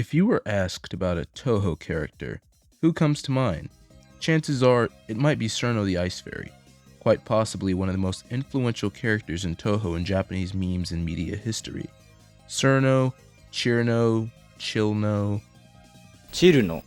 If you were asked about a Touhou character, who comes to mind? Chances are it might be Cirno the Ice Fairy, quite possibly one of the most influential characters in Touhou and Japanese memes and media history. Cirno, Chirno, Chilno. チルノ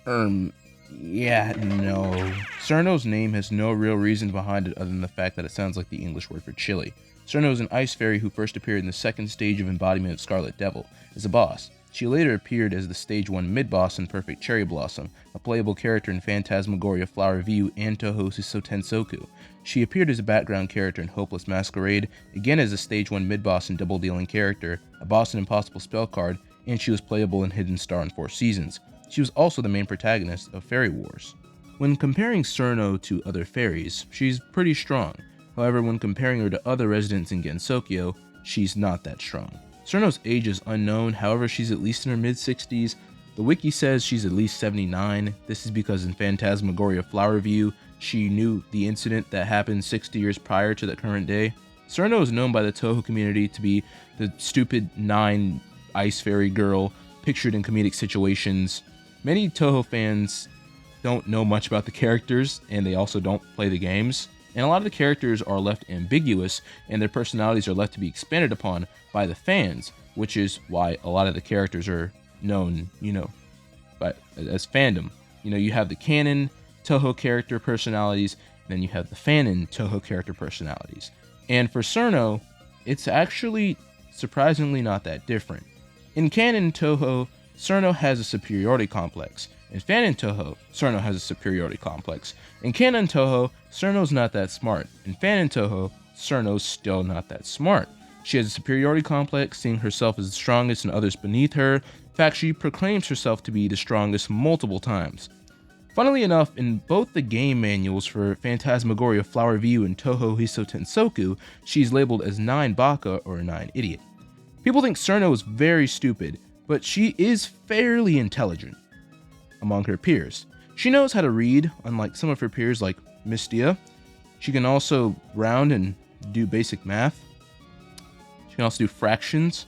Um, yeah, no. Cirno's name has no real reason behind it other than the fact that it sounds like the English word for chili. Cirno is an ice fairy who first appeared in the second stage of embodiment of Scarlet Devil, as a boss. She later appeared as the stage 1 mid-boss in Perfect Cherry Blossom, a playable character in Phantasmagoria Flower View and Touhou Tensoku. She appeared as a background character in Hopeless Masquerade, again as a stage 1 mid-boss and double-dealing character, a boss and impossible spell card, and she was playable in Hidden Star in 4 seasons. She was also the main protagonist of Fairy Wars. When comparing Cirno to other fairies, she's pretty strong. However, when comparing her to other residents in Gensokyo, she's not that strong. Cirno's age is unknown, however she's at least in her mid-60s. The wiki says she's at least 79. This is because in Phantasmagoria Flower View, she knew the incident that happened 60 years prior to the current day. Cirno is known by the Touhou community to be the stupid 9 ice fairy girl pictured in comedic situations. Many Touhou fans don't know much about the characters, and they also don't play the games. And a lot of the characters are left ambiguous, and their personalities are left to be expanded upon by the fans, which is why a lot of the characters are known, as fandom. You have the canon Touhou character personalities, then you have the fanon Touhou character personalities. And for Cirno, it's actually surprisingly not that different. In canon Touhou, Cirno has a superiority complex. In fanon Touhou, Cirno has a superiority complex. In canon Touhou, Cirno's not that smart. In fanon Touhou, Cirno's still not that smart. She has a superiority complex, seeing herself as the strongest and others beneath her. In fact, she proclaims herself to be the strongest multiple times. Funnily enough, in both the game manuals for Phantasmagoria Flower View and Touhou Tensoku, she's labeled as 9 Baka or 9 Idiot. People think Cirno is very stupid, but she is fairly intelligent among her peers. She knows how to read, unlike some of her peers like Mystia. She can also round and do basic math. She can also do fractions.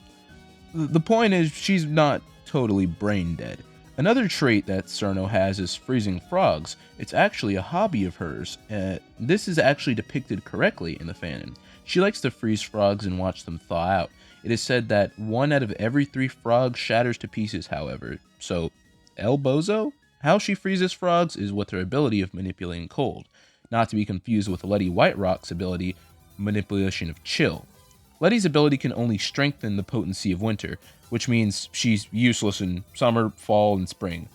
The point is, she's not totally brain dead. Another trait that Cirno has is freezing frogs. It's actually a hobby of hers. This is actually depicted correctly in the fanon. She likes to freeze frogs and watch them thaw out. It is said that 1 out of every 3 frogs shatters to pieces, however. So, El Bozo? How she freezes frogs is with her ability of manipulating cold, not to be confused with Letty Whiterock's ability, manipulation of chill. Letty's ability can only strengthen the potency of winter, which means she's useless in summer, fall, and spring.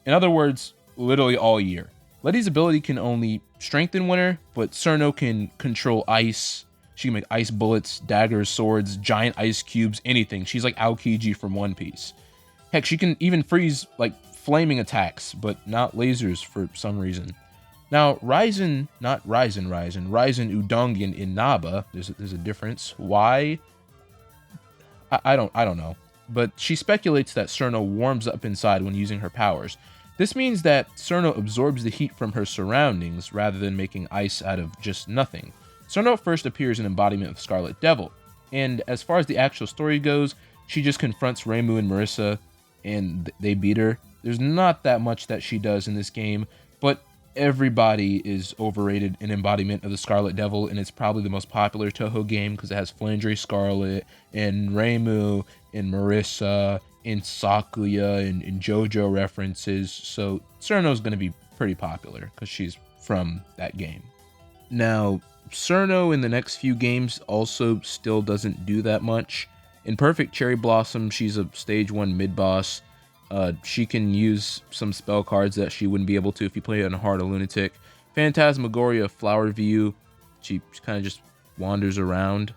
In other words, literally all year. Letty's ability can only strengthen winter, but Cirno can control ice. She can make ice bullets, daggers, swords, giant ice cubes, anything. She's like Aokiji from One Piece. Heck, she can even freeze, flaming attacks, but not lasers for some reason. Now, Ryzen Udongan in Naba, there's a difference. Why? I don't know. But she speculates that Cirno warms up inside when using her powers. This means that Cirno absorbs the heat from her surroundings rather than making ice out of just nothing. Cirno first appears in embodiment of Scarlet Devil, and as far as the actual story goes, she just confronts Reimu and Marissa, and they beat her. There's not that much that she does in this game, but everybody is overrated in embodiment of the Scarlet Devil, and it's probably the most popular Touhou game because it has Flandre Scarlet, and Reimu, and Marissa, and Sakuya, and JoJo references, so Cirno's going to be pretty popular because she's from that game. Now, Cirno in the next few games also still doesn't do that much. In Perfect Cherry Blossom, she's a stage 1 mid-boss. She can use some spell cards that she wouldn't be able to if you play it on Heart of Lunatic. Phantasmagoria Flower View, she kind of just wanders around.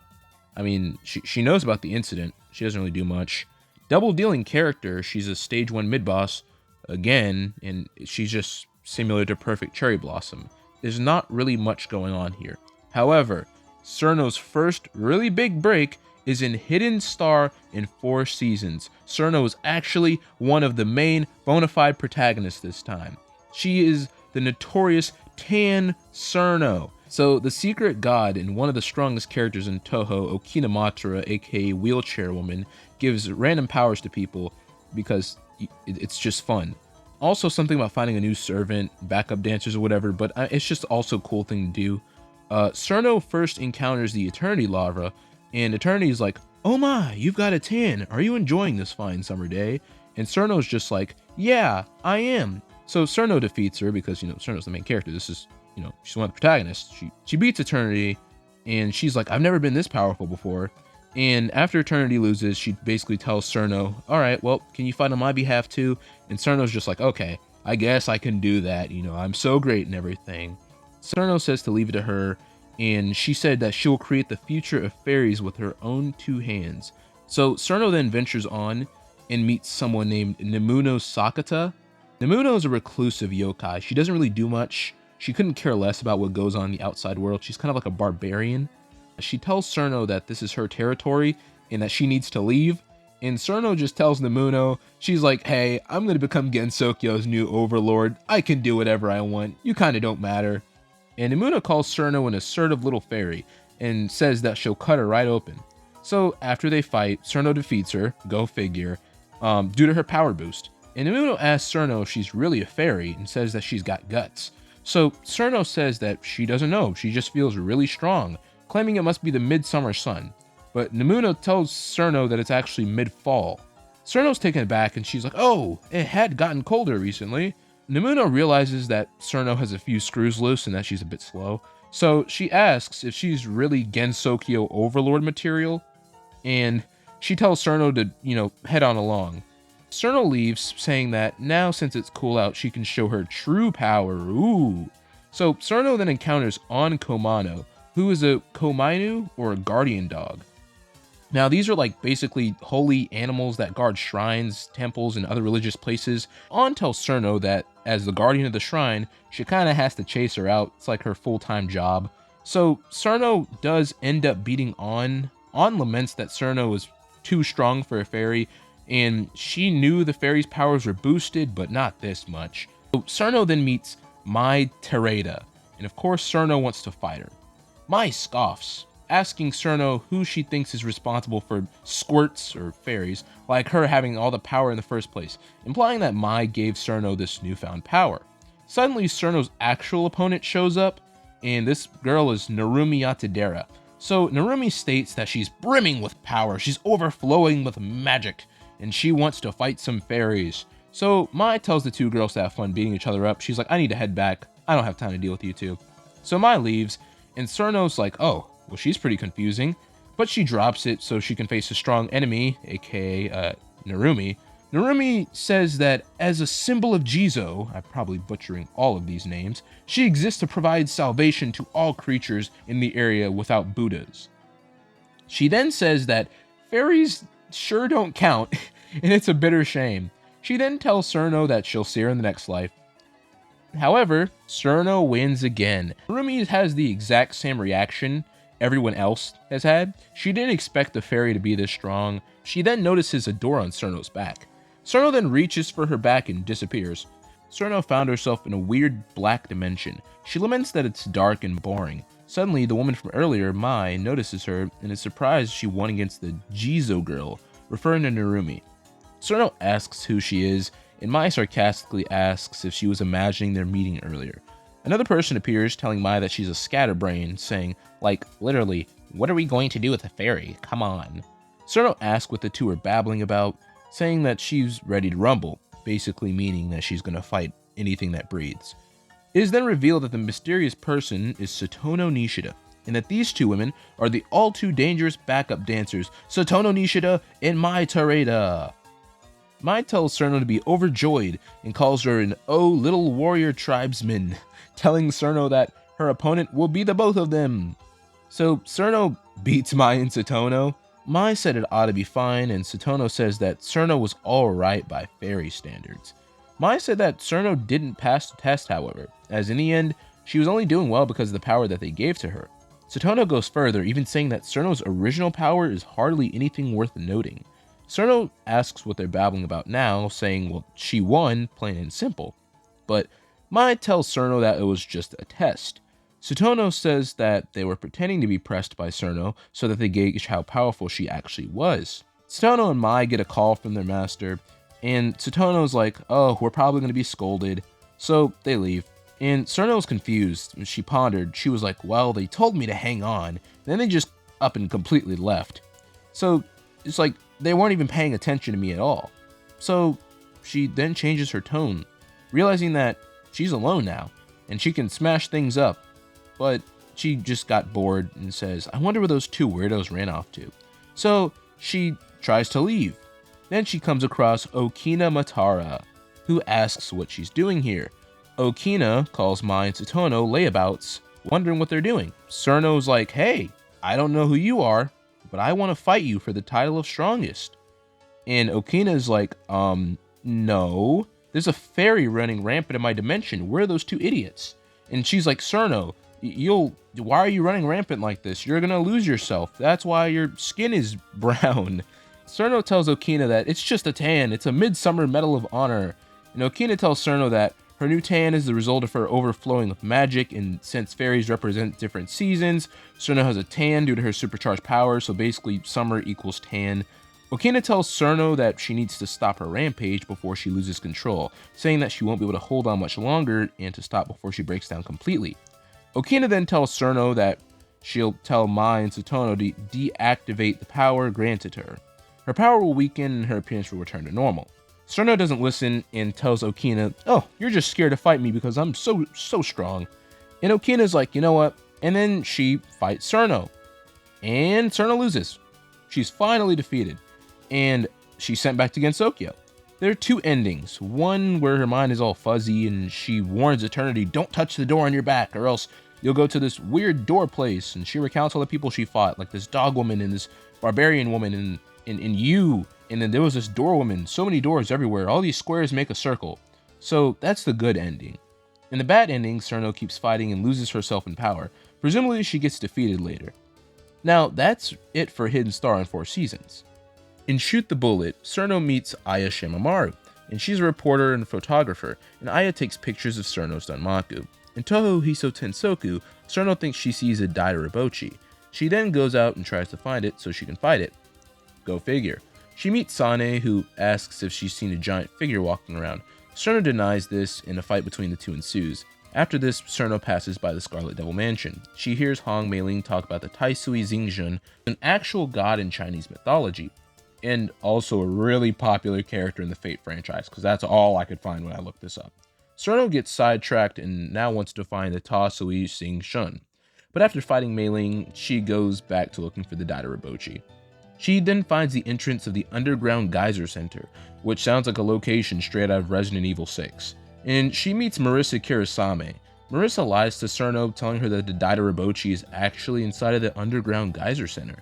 I mean, she knows about the incident. She doesn't really do much. Double dealing character, she's a stage 1 mid-boss again, and she's just similar to Perfect Cherry Blossom. There's not really much going on here. However, Cirno's first really big break is in Hidden Star in 4 seasons. Cirno is actually one of the main bona fide protagonists this time. She is the notorious Tan Cirno. So the secret god and one of the strongest characters in Touhou, Okinamatra, aka Wheelchair Woman, gives random powers to people. because it's just fun. Also, something about finding a new servant, backup dancers or whatever, but it's just also a cool thing to do. Cirno first encounters the Eternity Larva, and Eternity's like, "Oh my, you've got a tan. Are you enjoying this fine summer day?" And Cirno's just like, "Yeah, I am." So Cirno defeats her because, Cirno's the main character. This is, she's one of the protagonists. She beats Eternity, and she's like, "I've never been this powerful before." And after Eternity loses, she basically tells Cirno, "All right, well, can you fight on my behalf too?" And Cirno's just like, "Okay, I guess I can do that. I'm so great and everything." Cirno says to leave it to her, and she said that she'll create the future of fairies with her own 2 hands. So Cirno then ventures on and meets someone named Nemuno Sakata. Nemuno is a reclusive yokai. She doesn't really do much. She couldn't care less about what goes on in the outside world. She's kind of like a barbarian. She tells Cirno that this is her territory and that she needs to leave. And Cirno just tells Nemuno, she's like, "Hey, I'm going to become Gensokyo's new overlord. I can do whatever I want. You kind of don't matter." And Nemuno calls Cirno an assertive little fairy and says that she'll cut her right open. So after they fight, Cirno defeats her, go figure, due to her power boost. And Nemuno asks Cirno if she's really a fairy and says that she's got guts. So Cirno says that she doesn't know, she just feels really strong, claiming it must be the midsummer sun. But Nemuno tells Cirno that it's actually mid-fall. Cirno's taken aback and she's like, "Oh, it had gotten colder recently." Nemuno realizes that Cirno has a few screws loose and that she's a bit slow. So she asks if she's really Gensokyo overlord material, and she tells Cirno to, head on along. Cirno leaves, saying that now since it's cool out, she can show her true power. Ooh. So Cirno then encounters On Komano, who is a Komainu, or a guardian dog. Now, these are like basically holy animals that guard shrines, temples, and other religious places. On tells Cirno that as the guardian of the shrine, she kind of has to chase her out. It's like her full-time job. So Cirno does end up beating On. On laments that Cirno is too strong for a fairy, and she knew the fairy's powers were boosted, but not this much. So Cirno then meets Mai Tereda, and of course Cirno wants to fight her. Mai scoffs, asking Cirno who she thinks is responsible for squirts, or fairies, like her having all the power in the first place, implying that Mai gave Cirno this newfound power. Suddenly, Cirno's actual opponent shows up, and this girl is Narumi Yatadera. So Narumi states that she's brimming with power, she's overflowing with magic, and she wants to fight some fairies. So Mai tells the 2 girls to have fun beating each other up. She's like, "I need to head back. I don't have time to deal with you two." So Mai leaves, and Cirno's like, "Oh, well, she's pretty confusing," but she drops it so she can face a strong enemy, aka Narumi. Narumi says that as a symbol of Jizo, I'm probably butchering all of these names, she exists to provide salvation to all creatures in the area without Buddhas. She then says that fairies sure don't count, and it's a bitter shame. She then tells Cirno that she'll see her in the next life. However, Cirno wins again. Narumi has the exact same reaction everyone else has had. She didn't expect the fairy to be this strong. She then notices a door on Cirno's back. Cirno then reaches for her back and disappears. Cirno found herself in a weird black dimension. She laments that it's dark and boring. Suddenly, the woman from earlier, Mai, notices her and is surprised she won against the Jizo girl, referring to Narumi. Cirno asks who she is, and Mai sarcastically asks if she was imagining their meeting earlier. Another person appears, telling Mai that she's a scatterbrain, saying, like, literally, "What are we going to do with a fairy? Come on." Cirno asks what the 2 are babbling about, saying that she's ready to rumble, basically meaning that she's going to fight anything that breathes. It is then revealed that the mysterious person is Satono Nishida, and that these 2 women are the all too dangerous backup dancers, Satono Nishida and Mai Tereda. Mai tells Cirno to be overjoyed and calls her an "oh little warrior tribesman," telling Cirno that her opponent will be the both of them. So Cirno beats Mai and Satono. Mai said it ought to be fine, and Satono says that Cirno was alright by fairy standards. Mai said that Cirno didn't pass the test, however, as in the end, she was only doing well because of the power that they gave to her. Satono goes further, even saying that Cirno's original power is hardly anything worth noting. Cirno asks what they're babbling about now, saying, well, she won, plain and simple. But Mai tells Cirno that it was just a test. Satono says that they were pretending to be pressed by Cirno so that they gauge how powerful she actually was. Satono and Mai get a call from their master, And Tsutono's like, oh, we're probably going to be scolded. So they leave. And Cirno's confused. She pondered. She was like, well, they told me to hang on. Then they just up and completely left. So it's like they weren't even paying attention to me at all. So she then changes her tone, realizing that she's alone now and she can smash things up. But she just got bored and says, I wonder where those two weirdos ran off to. So she tries to leave. Then she comes across Okina Matara, who asks what she's doing here. Okina calls Mai and Tsutono layabouts, wondering what they're doing. Cirno's like, hey, I don't know who you are, but I want to fight you for the title of strongest. And Okina's like, no, there's a fairy running rampant in my dimension. Where are those two idiots? And she's like, Cirno, why are you running rampant like this? You're gonna lose yourself. That's why your skin is brown. Cirno tells Okina that it's just a tan. It's a midsummer medal of honor. And Okina tells Cirno that her new tan is the result of her overflowing with magic, and since fairies represent different seasons, Cirno has a tan due to her supercharged power, so basically summer equals tan. Okina tells Cirno that she needs to stop her rampage before she loses control, saying that she won't be able to hold on much longer and to stop before she breaks down completely. Okina then tells Cirno that she'll tell Mai and Tsutono to deactivate the power granted her. Her power will weaken and her appearance will return to normal. Cirno doesn't listen and tells Okina, oh, you're just scared to fight me because I'm so strong. And Okina's like, you know what? And then she fights Cirno. And Cirno loses. She's finally defeated. And she's sent back to Gensokyo. There are two endings. One where her mind is all fuzzy and she warns Eternity, don't touch the door on your back or else you'll go to this weird door place. And she recounts all the people she fought, like this dog woman and this barbarian woman and you. And then there was this door woman, so many doors everywhere. All these squares make a circle. So that's the good ending. In the bad ending, Cirno keeps fighting and loses herself in power. Presumably she gets defeated later. Now that's it for Hidden Star in 4 seasons. In Shoot the Bullet, Cirno meets Aya Shimamaru, and she's a reporter and photographer, and Aya takes pictures of Cirno's Danmaku. In Touhou Hiso Tensoku, Cirno thinks she sees a Daidarabochi. She then goes out and tries to find it so she can fight it. Go figure. She meets Sane, who asks if she's seen a giant figure walking around. Cirno denies this, and a fight between the two ensues. After this, Cirno passes by the Scarlet Devil Mansion. She hears Hong Meiling talk about the Taisui Xingjun, an actual god in Chinese mythology, and also a really popular character in the Fate franchise, because that's all I could find when I looked this up. Cirno gets sidetracked and now wants to find the Taisui Xingjun. But after fighting Meiling, she goes back to looking for the Daidarabochi. She then finds the entrance of the Underground Geyser Center, which sounds like a location straight out of Resident Evil 6. And she meets Marissa Kirasame. Marissa lies to Cirno, telling her that the Daidarabochi is actually inside of the Underground Geyser Center.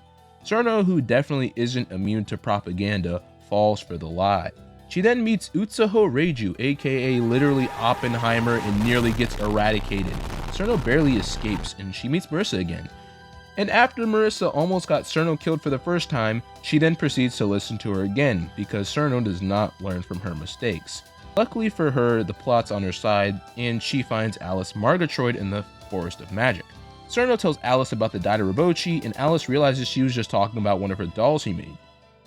Cirno, who definitely isn't immune to propaganda, falls for the lie. She then meets Utsuho Reiju, aka literally Oppenheimer, and nearly gets eradicated. Cirno barely escapes, and she meets Marissa again. And after Marissa almost got Cirno killed for the first time, she then proceeds to listen to her again, because Cirno does not learn from her mistakes. Luckily for her, the plot's on her side, and she finds Alice Margatroyd in the Forest of Magic. Cirno tells Alice about the Daidarabochi, and Alice realizes she was just talking about one of her dolls he made.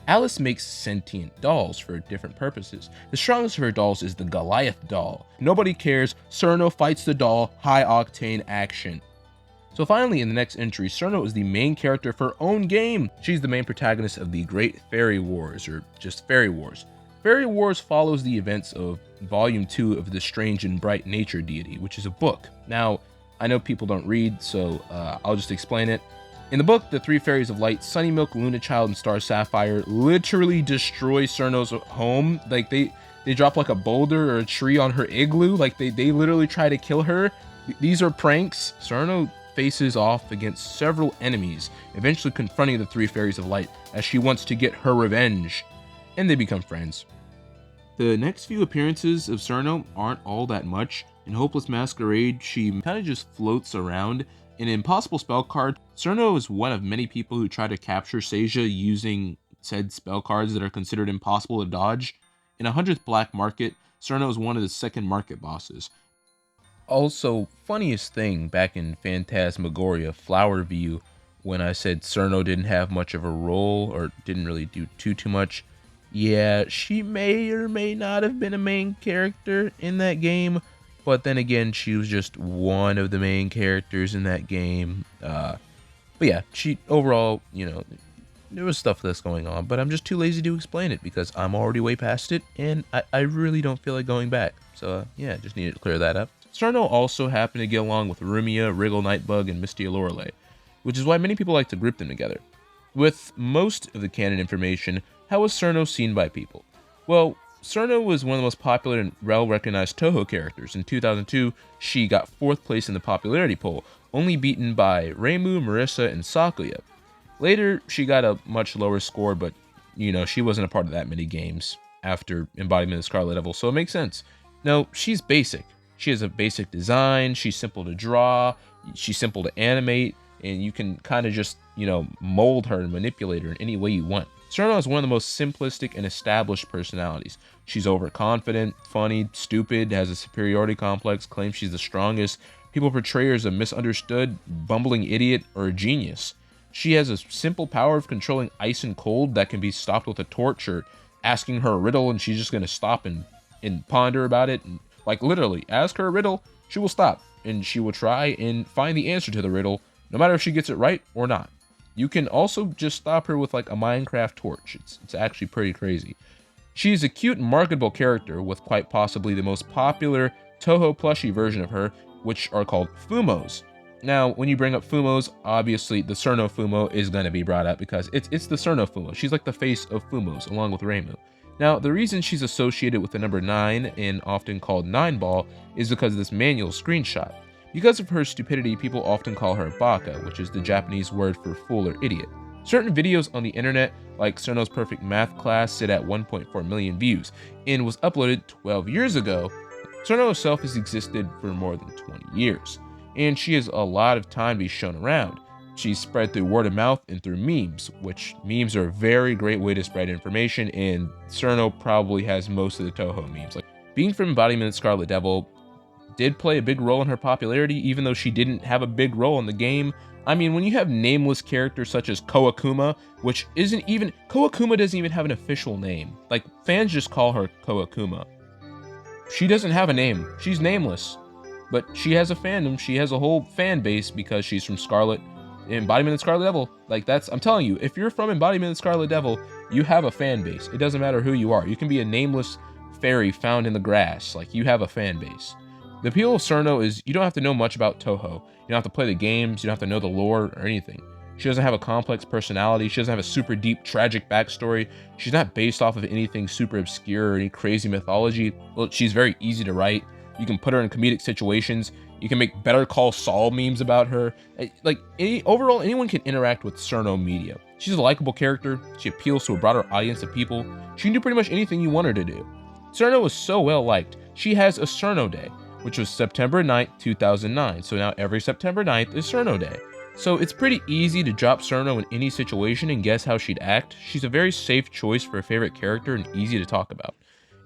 Alice makes sentient dolls for different purposes. The strongest of her dolls is the Goliath doll. Nobody cares, Cirno fights the doll, high octane action. So finally, in the next entry, Cirno is the main character for her own game. She's the main protagonist of the Great Fairy Wars, or just Fairy Wars. Fairy Wars follows the events of Volume 2 of the Strange and Bright Nature Deity, which is a book. Now, I know people don't read, so I'll just explain it. In the book, the three fairies of light, Sunny Milk, Luna Child, and Star Sapphire, literally destroy Cirno's home. Like, they drop like a boulder or a tree on her igloo. Like, they literally try to kill her. These are pranks. Cirno faces off against several enemies, eventually confronting the three fairies of light as she wants to get her revenge. And they become friends. The next few appearances of Cirno aren't all that much. In Hopeless Masquerade, she kind of just floats around. In Impossible Spell Card, Cirno is one of many people who try to capture Seija using said spell cards that are considered impossible to dodge. In 100th Black Market, Cirno is one of the second market bosses. Also, funniest thing back in Phantasmagoria Flower View, when I said Cirno didn't have much of a role or didn't really do too much, Yeah, she may or may not have been a main character in that game, but then again, she was just one of the main characters in that game. But yeah, she overall, there was stuff that's going on, but I'm just too lazy to explain it because I'm already way past it, and I really don't feel like going back. So yeah, just needed to clear that up. Cirno also happened to get along with Rumia, Wriggle Nightbug, and Mistia Lorelei, which is why many people like to group them together. With most of the canon information, how was Cirno seen by people? Well, Cirno was one of the most popular and well-recognized Touhou characters. In 2002, she got 4th place in the popularity poll, only beaten by Reimu, Marissa, and Sakuya. Later, she got a much lower score, but, she wasn't a part of that many games after Embodiment of Scarlet Devil, so it makes sense. No, she's basic. She has a basic design, she's simple to draw, she's simple to animate, and you can kind of just, mold her and manipulate her in any way you want. Cirno is one of the most simplistic and established personalities. She's overconfident, funny, stupid, has a superiority complex, claims she's the strongest. People portray her as a misunderstood, bumbling idiot, or a genius. She has a simple power of controlling ice and cold that can be stopped with a torch or asking her a riddle and she's just going to stop and ponder about it. And, like, literally, ask her a riddle, she will stop and she will try and find the answer to the riddle, no matter if she gets it right or not. You can also just stop her with like a Minecraft torch. It's actually pretty crazy. She's a cute and marketable character with quite possibly the most popular Touhou plushie version of her, which are called Fumos. Now, when you bring up Fumos, obviously the Cirno Fumo is going to be brought up because it's the Cirno Fumo. She's like the face of Fumos, along with Reimu. Now, the reason she's associated with the number 9 and often called 9 ball is because of this manual screenshot. Because of her stupidity, people often call her baka, which is the Japanese word for fool or idiot. Certain videos on the internet, like Cirno's perfect math class, sit at 1.4 million views, and was uploaded 12 years ago. Cirno herself has existed for more than 20 years, and she has a lot of time to be shown around. She's spread through word of mouth and through memes, which memes are a very great way to spread information, and Cirno probably has most of the Touhou memes. Like, being from Embodiment of Scarlet Devil did play a big role in her popularity, even though she didn't have a big role in the game. I mean, when you have nameless characters such as Koakuma, which isn't even, Koakuma doesn't even have an official name. Like, fans just call her Koakuma. She doesn't have a name. She's nameless. But she has a fandom. She has a whole fan base because she's from Embodiment of Scarlet Devil. Like, I'm telling you, if you're from Embodiment of Scarlet Devil, you have a fan base. It doesn't matter who you are. You can be a nameless fairy found in the grass. Like, you have a fan base. The appeal of Cirno is you don't have to know much about Touhou. You don't have to play the games, you don't have to know the lore or anything. She doesn't have a complex personality, she doesn't have a super deep, tragic backstory, she's not based off of anything super obscure or any crazy mythology. Well, she's very easy to write. You can put her in comedic situations, you can make Better Call Saul memes about her. Like, overall, anyone can interact with Cirno media. She's a likable character, she appeals to a broader audience of people, she can do pretty much anything you want her to do. Cirno is so well liked, she has a Cirno Day, which was September 9th, 2009. So now every September 9th is Cirno Day. So it's pretty easy to drop Cirno in any situation and guess how she'd act. She's a very safe choice for a favorite character and easy to talk about.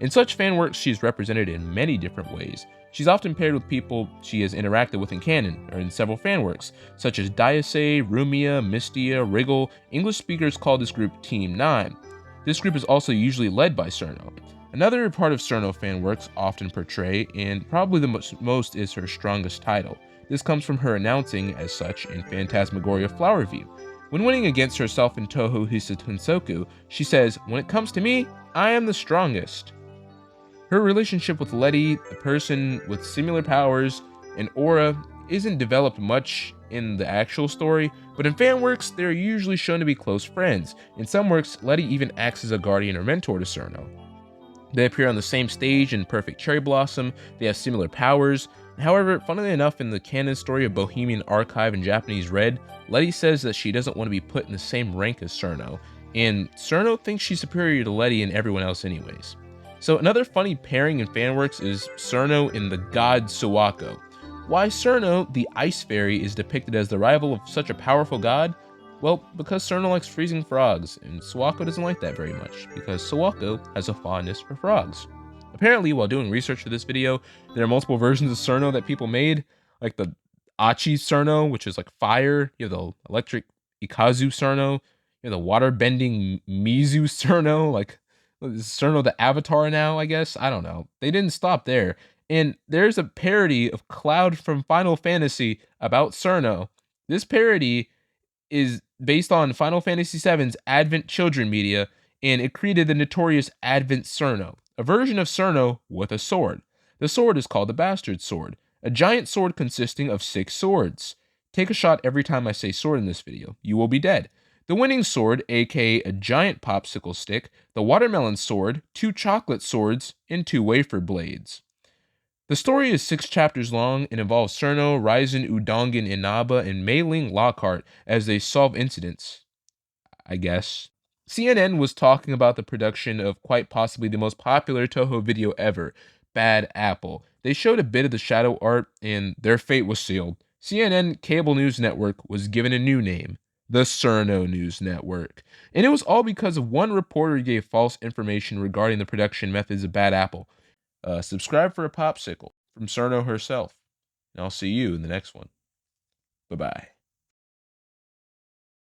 In such fan works, she's represented in many different ways. She's often paired with people she has interacted with in canon, or in several fan works, such as Diase, Rumia, Mistia, Wriggle. English speakers call this group Team 9. This group is also usually led by Cirno. Another part of Cirno fan works often portray, and probably the most is her strongest title. This comes from her announcing as such in Phantasmagoria Flower View. When winning against herself in Touhou Hisatensoku, she says, "When it comes to me, I am the strongest." Her relationship with Letty, a person with similar powers and aura, isn't developed much in the actual story, but in fan works, they're usually shown to be close friends. In some works, Letty even acts as a guardian or mentor to Cirno. They appear on the same stage in Perfect Cherry Blossom, they have similar powers. However, funnily enough, in the canon story of Bohemian Archive and Japanese Red, Letty says that she doesn't want to be put in the same rank as Cirno, and Cirno thinks she's superior to Letty and everyone else anyways. So another funny pairing in fanworks is Cirno and the god Suwako. Why Cirno, the ice fairy, is depicted as the rival of such a powerful god? Well, because Cirno likes freezing frogs, and Suwako doesn't like that very much, because Suwako has a fondness for frogs. Apparently, while doing research for this video, there are multiple versions of Cirno that people made, like the Achi Cirno, which is like fire, you have the electric Ikazu Cirno, you have the water-bending Mizu Cirno, like, Cirno the Avatar now, I guess. I don't know. They didn't stop there. And there's a parody of Cloud from Final Fantasy about Cirno. This parody is based on Final Fantasy VII's Advent Children media, and it created the notorious Advent Cirno, a version of Cirno with a sword. The sword is called the Bastard Sword, a giant sword consisting of 6 swords. Take a shot every time I say sword in this video. You will be dead. The winning sword, aka a giant popsicle stick, the watermelon sword, 2 chocolate swords, and 2 wafer blades. The story is 6 chapters long and involves Cirno, Ryzen, Udongan, Inaba, and Mei Ling Lockhart as they solve incidents, I guess. CNN was talking about the production of quite possibly the most popular Touhou video ever, Bad Apple. They showed a bit of the shadow art, and their fate was sealed. CNN Cable News Network was given a new name, the Cirno News Network. And it was all because of one reporter who gave false information regarding the production methods of Bad Apple. Subscribe for a popsicle from Cirno herself. And I'll see you in the next one. Bye bye.